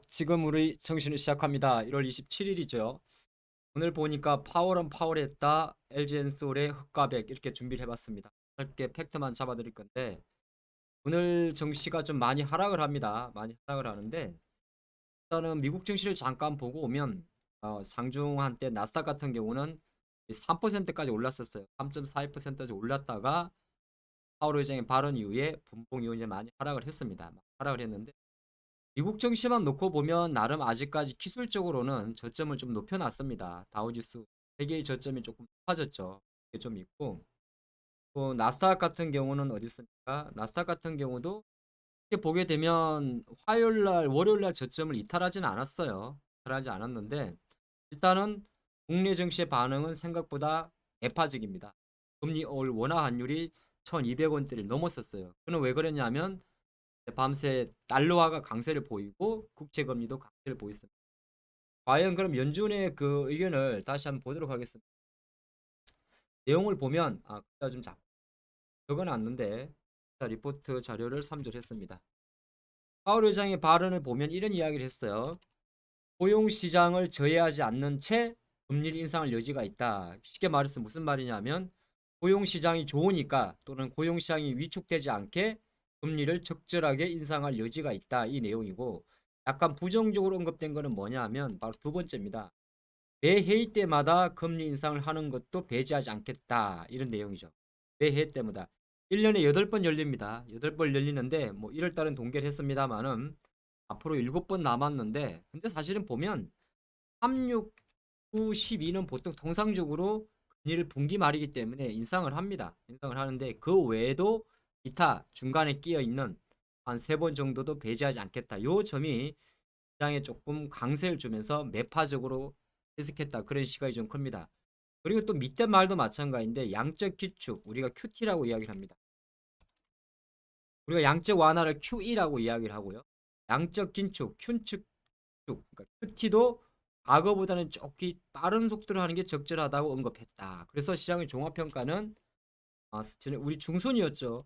지금 우리 정신을 시작합니다. 1월 27일이죠. 오늘 보니까 파월은 파월했다. LG엔솔의 흑과백 이렇게 준비를 해봤습니다. 짧게 팩트만 잡아드릴 건데 오늘 증시가 좀 많이 하락을 합니다. 많이 하락을 하는데 일단은 미국 증시를 잠깐 보고 오면 장중 한때 나스닥 같은 경우는 3%까지 올랐었어요. 3.42%까지 올랐다가 파월 의장의 발언 이후에 분봉 이후 이제 많이 하락을 했습니다. 하락을 했는데 미국 증시만 놓고 보면 나름 아직까지 기술적으로는 저점을 좀 높여놨습니다. 다우지수 세계의 저점이 조금 높아졌죠. 이게 좀 있고 또 나스닥 같은 경우는 어디 있습니까? 나스닥 같은 경우도 이렇게 보게 되면 화요일날 월요일날 저점을 이탈하지는 않았어요. 이탈하지 않았는데 일단은 국내 증시의 반응은 생각보다 매파적입니다. 금리 올 원화 환율이 1200원대를 넘었었어요. 그는 왜 그랬냐면 밤새 달러화가 강세를 보이고 국채 금리도 강세를 보였습니다. 과연 그럼 연준의 그 의견을 다시 한번 보도록 하겠습니다. 내용을 보면 글자 좀 적어놨는데 리포트 자료를 참조했습니다. 파월 의장의 발언을 보면 이런 이야기를 했어요. 고용 시장을 저해하지 않는 채 금리 인상을 여지가 있다. 쉽게 말해서 무슨 말이냐면 고용 시장이 좋으니까 또는 고용 시장이 위축되지 않게 금리를 적절하게 인상할 여지가 있다. 이 내용이고 약간 부정적으로 언급된 거는 뭐냐 하면 바로 두 번째입니다. 매 회의 때마다 금리 인상을 하는 것도 배제하지 않겠다. 이런 내용이죠. 매 회의 때마다 1년에 8번 열립니다. 8번 열리는데 뭐 1월 달은 동결 했습니다만은 앞으로 7번 남았는데 근데 사실은 보면 3, 6, 9, 12는 보통 통상적으로 금리를 분기 말이기 때문에 인상을 합니다. 인상을 하는데 그 외에도 기타 중간에 끼어 있는 한 3번 정도도 배제하지 않겠다. 요 점이 시장에 조금 강세를 주면서 매파적으로 해석했다. 그런 시각이 좀 큽니다. 그리고 또 밑에 말도 마찬가지인데 양적 기축 우리가 QT라고 이야기를 합니다. 우리가 양적 완화를 QE라고 이야기를 하고요. 양적 긴축, 큐축, 그러니까 QT도 과거보다는 조금 빠른 속도로 하는 게 적절하다고 언급했다. 그래서 시장의 종합평가는 우리 중순이었죠.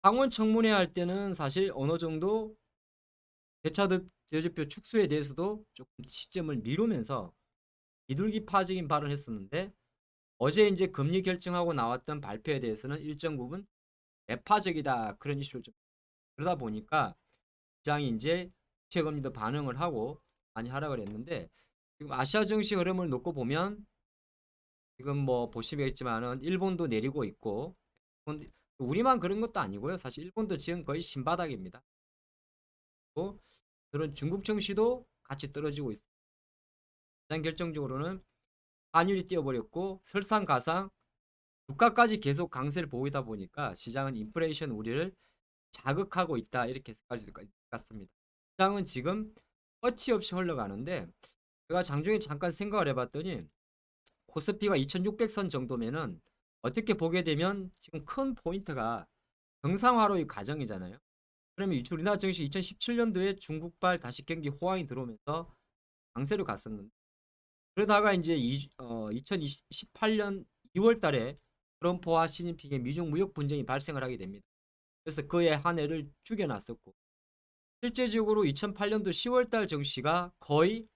상원 청문회 할 때는 사실 어느 정도 대차 대조표 축소에 대해서도 조금 시점을 미루면서 비둘기파적인 발언을 했었는데 어제 이제 금리 결정하고 나왔던 발표에 대해서는 일정 부분 매파적이다 그런 이슈를 좀 그러다 보니까 시장이 이제 채금리도 반응을 하고 많이 하락을 했는데 지금 아시아 증시 흐름을 놓고 보면 지금 뭐 보시겠지만은 일본도 내리고 있고 우리만 그런 것도 아니고요. 사실 일본도 지금 거의 신바닥입니다. 또 그런 중국 증시도 같이 떨어지고 있습니다. 가장 결정적으로는 환율이 뛰어버렸고 설상가상 주가까지 계속 강세를 보이다 보니까 시장은 인플레이션 우려를 자극하고 있다 이렇게 해석할 수 있을 것 같습니다. 시장은 지금 끝이 없이 흘러가는데 제가 장중에 잠깐 생각을 해봤더니 코스피가 2600선 정도면은 어떻게 보게 되면 지금 큰 포인트가 정상화로의 과정이잖아요. 그러면 우리나라 증시 2017년도에 중국발 다시 경기 호황이 들어오면서 강세로 갔었는데 그러다가 이제 2018년 2월 달에 트럼프와 시진핑의 미중 무역 분쟁이 발생을 하게 됩니다. 그래서 그의 한 해를 죽여놨었고 실제적으로 2008년도 10월 달 증시가 거의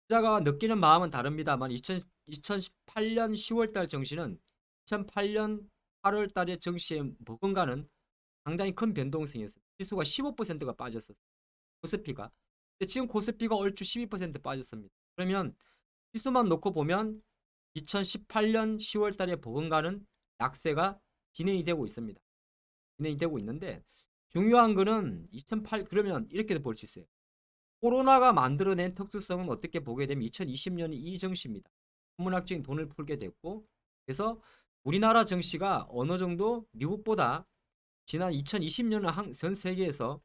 투자가 느끼는 마음은 다릅니다만 2018년 10월 달 증시는 2008년 8월 달의 증시의 버금가는 상당히 큰 변동성이었어요. 지수가 15%가 빠졌었어요. 코스피가. 근데 지금 코스피가 얼추 12% 빠졌습니다. 그러면 지수만 놓고 보면 2018년 10월 달에 버금가는 약세가 진행이 되고 있습니다. 진행이 되고 있는데 중요한 거는 2008 그러면 이렇게도 볼 수 있어요. 코로나가 만들어낸 특수성은 어떻게 보게 되면 2020년이 이 증시입니다. 천문학적인 돈을 풀게 됐고 그래서 우리나라 증시가 어느 정도 미국보다 지난 2020년은 전 세계에서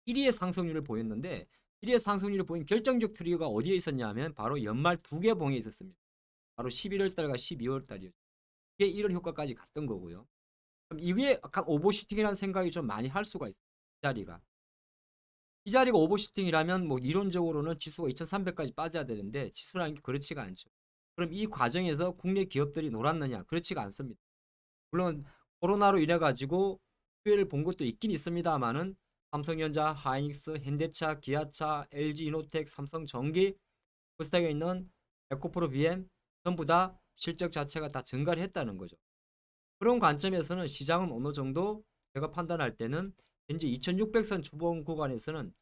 1위의 상승률을 보였는데 1위의 상승률을 보인 결정적 트리거가 어디에 있었냐면 바로 연말 두 개 봉에 있었습니다. 바로 11월 달과 12월 달이었죠. 이게 1월 효과까지 갔던 거고요. 그럼 이게 약간 오버슈팅이라는 생각이 좀 많이 할 수가 있어요. 이 자리가. 이 자리가 오버슈팅이라면 뭐 이론적으로는 지수가 2300까지 빠져야 되는데 지수라는 게 그렇지가 않죠. 그럼 이 과정에서 국내 기업들이 놀았느냐? 그렇지가 않습니다. 물론 코로나로 인해 가지고 수혜를 본 것도 있긴 있습니다만은 삼성전자, 하이닉스, 현대차, 기아차, LG이노텍, 삼성전기, 코스닥에 있는 에코프로 BM 전부 다 실적 자체가 다 증가를 했다는 거죠. 그런 관점에서는 시장은 어느 정도 제가 판단할 때는 현재 2600선 주봉 구간에서는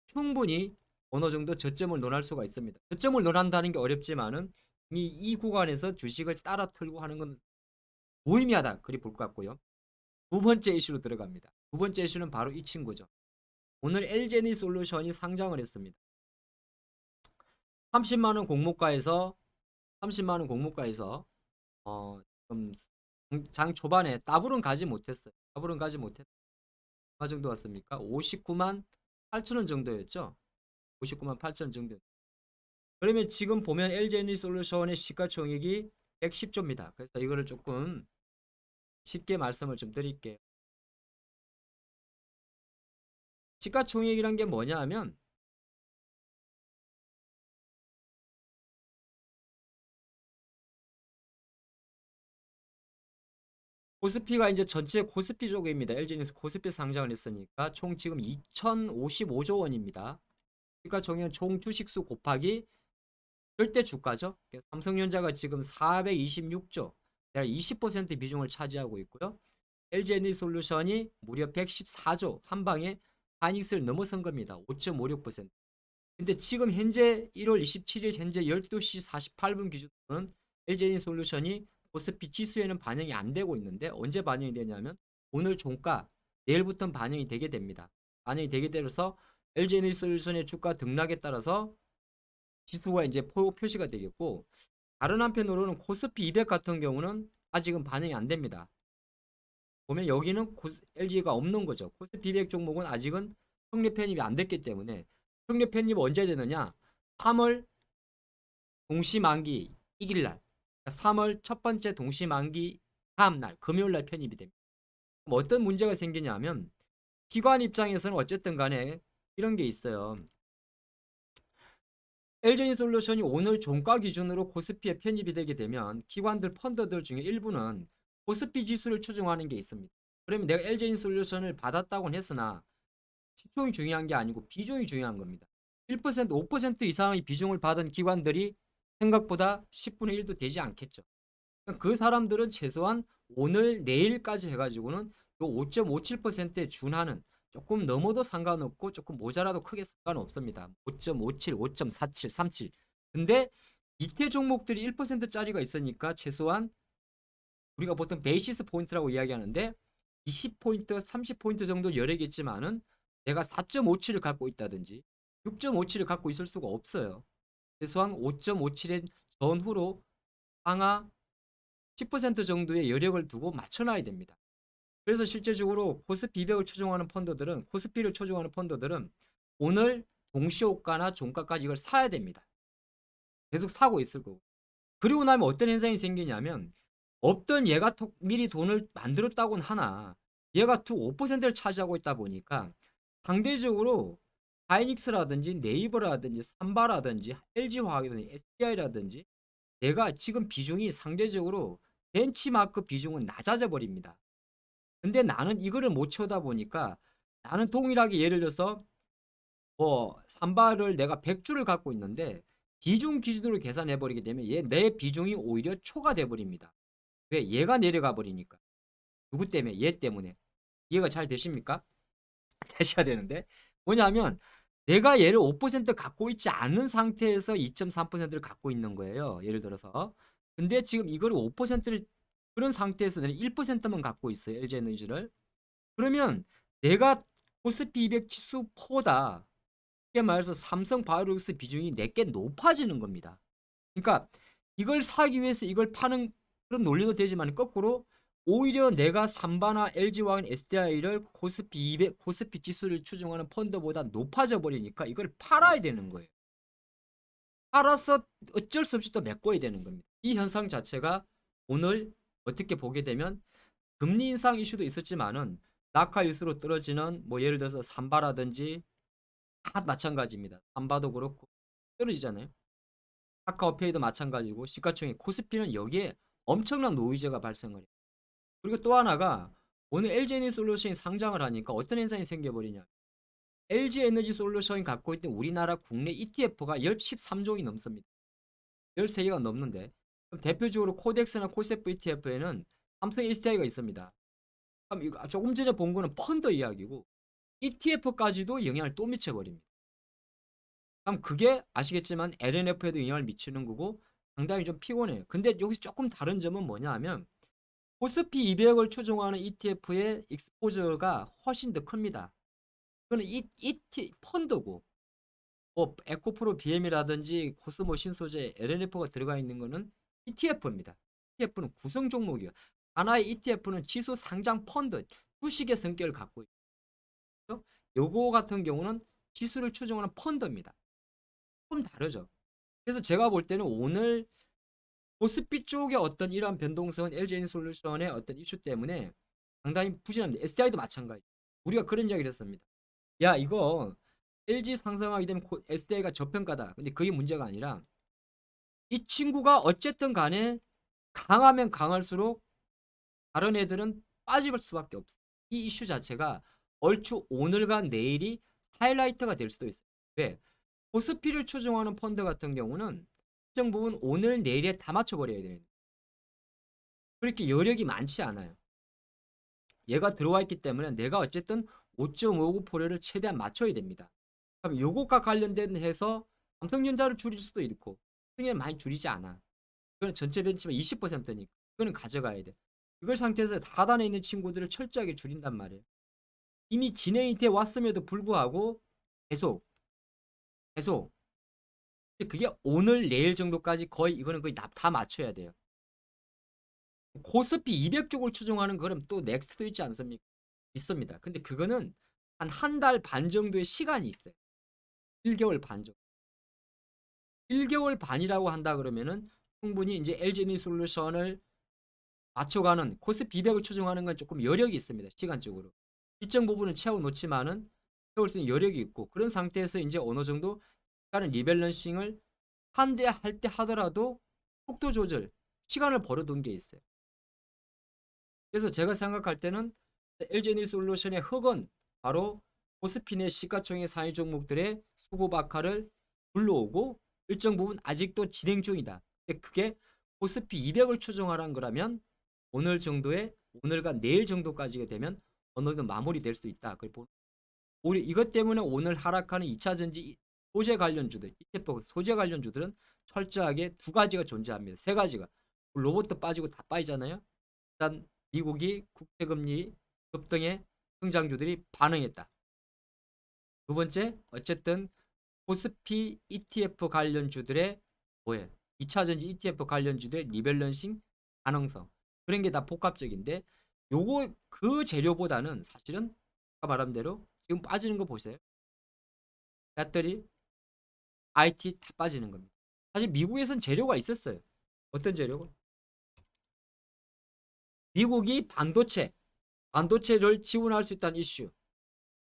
충분히 어느 정도 저점을 논할 수가 있습니다. 저점을 논한다는 게 어렵지만은 이 구간에서 주식을 따라 틀고 하는 건 무의미하다 그리 볼 것 같고요. 두 번째 이슈로 들어갑니다. 두 번째 이슈는 바로 이 친구죠. 오늘 LG에너지솔루션이 상장을 했습니다. 30만 원 공모가에서 30만 원 공모가에서 좀 장 초반에 더블은 가지 못했어요. 더블은 가지 못했. 얼마 정도 왔습니까? 59만 8천 원 정도였죠. 59만 8천 원 정도. 그러면 지금 보면 LG에너지솔루션의 시가총액이 110조입니다. 그래서 이거를 조금 쉽게 말씀을 좀 드릴게요. 시가총액이란 게 뭐냐 하면 코스피가 이제 전체 코스피 쪽입니다. LG에너지 코스피 상장을 했으니까 총 지금 2,055조 원입니다. 시가총액 총 주식수 곱하기 절대 주가죠. 삼성전자가 지금 426조, 약 20% 비중을 차지하고 있고요. LG에너지솔루션이 무려 114조, 한 방에 하이닉스를 넘어선 겁니다. 5.56%. 근데 지금 현재 1월 27일 현재 12시 48분 기준으로는 LG에너지솔루션이 코스피 지수에는 반영이 안 되고 있는데 언제 반영이 되냐면 오늘 종가 내일부터 반영이 되게 됩니다. 반영이 되게 되면서 LG에너지솔루션의 주가 등락에 따라서 지수가 이제 표시가 되겠고, 다른 한편으로는 코스피 200 같은 경우는 아직은 반영이 안 됩니다. 보면 여기는 LG가 없는 거죠. 코스피 200 종목은 아직은 성립 편입이 안 됐기 때문에 성립 편입 언제 되느냐? 3월 동시만기 1일날, 3월 첫 번째 동시만기 다음날 금요일날 편입이 됩니다. 그럼 어떤 문제가 생기냐면 기관 입장에서는 어쨌든 간에 이런 게 있어요. LG에너지솔루션이 오늘 종가 기준으로 코스피에 편입이 되게 되면 기관들 펀드들 중에 일부는 코스피 지수를 추종하는 게 있습니다. 그러면 내가 LG에너지솔루션을 받았다고는 했으나 시총이 중요한 게 아니고 비중이 중요한 겁니다. 1%, 5% 이상의 비중을 받은 기관들이 생각보다 10분의 1도 되지 않겠죠. 그 사람들은 최소한 오늘 내일까지 해가지고는 요 5.57%에 준하는, 조금 넘어도 상관없고 조금 모자라도 크게 상관없습니다. 5.57, 5.47, 37. 근데 밑에 종목들이 1%짜리가 있으니까 최소한 우리가 보통 베이시스 포인트라고 이야기하는데 20포인트, 30포인트 정도 여력있지만은 내가 4.57을 갖고 있다든지 6.57을 갖고 있을 수가 없어요. 최소한 5.57의 전후로 상하 10% 정도의 여력을 두고 맞춰놔야 됩니다. 그래서 실제적으로 코스피 200을 추종하는 펀드들은, 코스피를 추종하는 펀드들은 오늘 동시호가나 종가까지 이걸 사야 됩니다. 계속 사고 있을 거고. 그리고 나면 어떤 현상이 생기냐면 없던 얘가 미리 돈을 만들었다고는 하나 얘가 툭 5%를 차지하고 있다 보니까 상대적으로 하이닉스라든지 네이버라든지 삼바라든지 LG화학이라든지 SDI라든지 내가 지금 비중이 상대적으로 벤치마크 비중은 낮아져 버립니다. 근데 나는 이거를 못 채우다 보니까 나는 동일하게 예를 들어서 뭐 삼바를 내가 100주를 갖고 있는데 비중 기준으로 계산해 버리게 되면 내 비중이 오히려 초과돼 버립니다. 왜? 얘가 내려가 버리니까. 누구 때문에? 얘 때문에. 이해가 잘 되십니까? 되셔야 되는데 뭐냐면 내가 얘를 5% 갖고 있지 않은 상태에서 2.3%를 갖고 있는 거예요. 예를 들어서. 근데 지금 이거를 5%를 그런 상태에서 내가 1%만 갖고 있어요. LG에너지를. 그러면 내가 코스피 200 지수 포다. 쉽게 말해서 삼성바이오로직스 비중이 내게 높아지는 겁니다. 그러니까 이걸 사기 위해서 이걸 파는 그런 논리도 되지만 거꾸로 오히려 내가 삼바나 LG화학, SDI를 코스피 200, 코스피 지수를 추종하는 펀드보다 높아져 버리니까 이걸 팔아야 되는 거예요. 팔아서 어쩔 수 없이 또 메꿔야 되는 겁니다. 이 현상 자체가 오늘 어떻게 보게 되면 금리 인상 이슈도 있었지만은 낙하 유수로 떨어지는 뭐 예를 들어서 삼바라든지 다 마찬가지입니다. 삼바도 그렇고 떨어지잖아요. 카카오페이도 마찬가지고 시가총액 코스피는 여기에 엄청난 노이즈가 발생을 해요. 그리고 또 하나가 오늘 LG에너지솔루션이 상장을 하니까 어떤 현상이 생겨버리냐. LG 에너지 솔루션이 갖고 있는 우리나라 국내 ETF가 13종이 넘습니다. 13개가 넘는데 그럼 대표적으로 코덱스나 코세프 ETF에는 삼성 SDI가 있습니다. 그럼 이거 조금 전에 본 거는 펀드 이야기고 ETF까지도 영향을 또 미쳐버립니다. 그럼 그게 아시겠지만 LNF에도 영향을 미치는 거고 상당히 좀 피곤해요. 근데 여기서 조금 다른 점은 뭐냐 하면 코스피 200을 추종하는 ETF의 익스포저가 훨씬 더 큽니다. 그거는 펀드고 뭐 에코프로 BM이라든지 코스모 신소재 LNF가 들어가 있는 거는 ETF입니다. ETF는 구성 종목이에요. 하나의 ETF는 지수 상장 펀드 주식의 성격을 갖고 있죠. 요거 같은 경우는 지수를 추종하는 펀드입니다. 조금 다르죠. 그래서 제가 볼 때는 오늘 코스피 쪽의 어떤 이러한 변동성은 LG에너지솔루션의 어떤 이슈 때문에 상당히 부진합니다. SDI도 마찬가지. 우리가 그런 이야기를 했습니다. 야 이거 LG 상승하게 되면 SDI가 저평가다. 근데 그게 문제가 아니라 이 친구가 어쨌든 간에 강하면 강할수록 다른 애들은 빠질 수밖에 없어. 이 이슈 자체가 얼추 오늘과 내일이 하이라이트가 될 수도 있어요. 왜? 코스피를 추종하는 펀드 같은 경우는 일정 부분 오늘 내일에 다 맞춰버려야 됩니다. 그렇게 여력이 많지 않아요. 얘가 들어와 있기 때문에 내가 어쨌든 5.59%를 최대한 맞춰야 됩니다. 그럼 요것과 관련된 해서 삼성전자를 줄일 수도 있고 삼성이 많이 줄이지 않아. 그건 전체 벤치만 20%니까 그거는 가져가야 돼. 그걸 상태에서 하단에 있는 친구들을 철저하게 줄인단 말이에요. 이미 진행이 돼 왔음에도 불구하고 계속 그게 오늘 내일 정도까지 거의 이거는 거의 다 맞춰야 돼요. 코스피 200쪽을 추종하는 그럼 또 넥스트도 있지 않습니까? 있습니다. 근데 그거는 한 달 반 정도의 시간이 있어요. 1개월 반 정도. 1개월 반이라고 한다 그러면은 충분히 이제 LG 솔루션을 맞춰가는 코스피 200을 추종하는 건 조금 여력이 있습니다. 시간적으로. 일정 부분은 채워놓지만은 채울 수 있는 여력이 있고 그런 상태에서 이제 어느 정도 다른 리밸런싱을 한 대 할 때 하더라도 속도 조절 시간을 벌어둔 게 있어요. 그래서 제가 생각할 때는 LG 솔루션의 흑은 바로 코스피 내 시가총액 상위 종목들의 수급 악화를 불러오고 일정 부분 아직도 진행 중이다. 그게 코스피 200을 추종하라는 거라면 오늘 정도의 오늘과 내일 정도까지가 되면 어느 정도 마무리될 수 있다. 오히려 이것 때문에 오늘 하락하는 2차전지 소재 관련주들, ETF 소재 관련주들은 철저하게 두 가지가 존재합니다. 세 가지가 로봇도 빠지고 다 빠지잖아요. 일단 미국이 국채금리 급등에 성장주들이 반응했다. 두 번째, 어쨌든 코스피 ETF 관련주들의 뭐예요? 2차전지 ETF 관련주들의 리밸런싱 가능성. 그런 게 다 복합적인데 요거 그 재료보다는 사실은 아까 말한 대로 지금 빠지는 거 보세요. 배터리, IT 다 빠지는 겁니다. 사실 미국에선 재료가 있었어요. 어떤 재료가? 미국이 반도체를 지원할 수 있다는 이슈.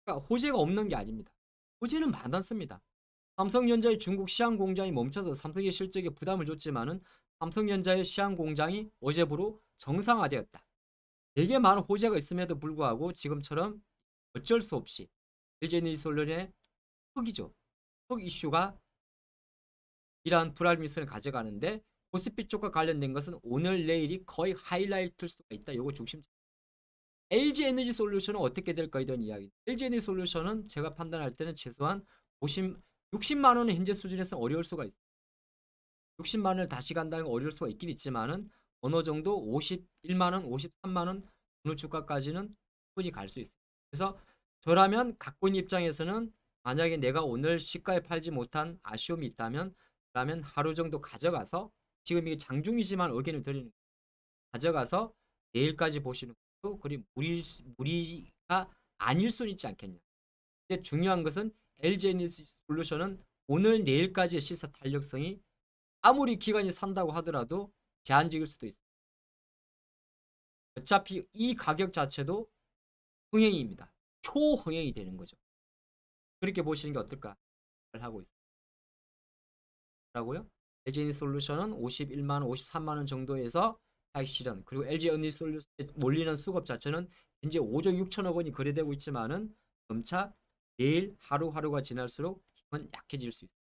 그러니까 호재가 없는 게 아닙니다. 호재는 많았습니다. 삼성전자의 중국 시안 공장이 멈춰서 삼성의 실적에 부담을 줬지만은 삼성전자의 시안 공장이 어제부로 정상화되었다. 되게 많은 호재가 있음에도 불구하고 지금처럼 어쩔 수 없이 LG에너지솔루션의 흑이죠. 흑 이슈가 이러한 불확실성을 가져가는데 코스피 쪽과 관련된 것은 오늘 내일이 거의 하이라이트일 수가 있다. 이거 중심. LG 에너지 솔루션은 어떻게 될까 이런 이야기. LG 에너지 솔루션은 제가 판단할 때는 최소한 60만 원은 현재 수준에서 어려울 수가 있어요. 60만 원을 다시 간다는 건 어려울 수가 있긴 있지만은 어느 정도 51만 원, 53만 원 오늘 주가까지는 충분히 갈 수 있어요. 그래서 저라면 갖고 있는 입장에서는 만약에 내가 오늘 시가에 팔지 못한 아쉬움이 있다면 그러면 하루 정도 가져가서 지금 이게 장중이지만 의견을 드리는 거예요. 가져가서 내일까지 보시는 것도 그리 무리가 아닐 수는 있지 않겠냐. 근데 중요한 것은 LG 에너지 솔루션은 오늘 내일까지의 시세 탄력성이 아무리 기관이 산다고 하더라도 제한적일 수도 있어요. 어차피 이 가격 자체도 흥행입니다. 초흥행이 되는 거죠. 그렇게 보시는 게 어떨까 하고 있어요. 라고요? LG 에너지 솔루션은 51만 원, 53만 원 정도에서 차익 실현. 그리고 LG 에너지 솔루션에 몰리는 수급 자체는 현재 5조 6천억 원이 거래되고 있지만은 점차 매일 하루하루가 지날수록 힘은 약해질 수 있어요.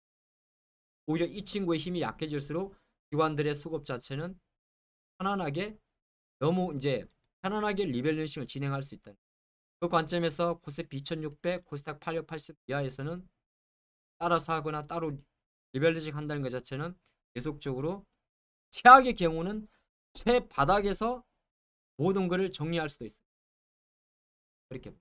오히려 이 친구의 힘이 약해질수록 기관들의 수급 자체는 편안하게 너무 이제 편안하게 리밸런싱을 진행할 수 있다. 그 관점에서 코스피 2600, 코스닥 880 이하에서는 따라서 하거나 따로 리밸런싱 한다는 것 자체는 계속적으로 최악의 경우는 최바닥에서 모든 것을 정리할 수도 있어요. 그렇게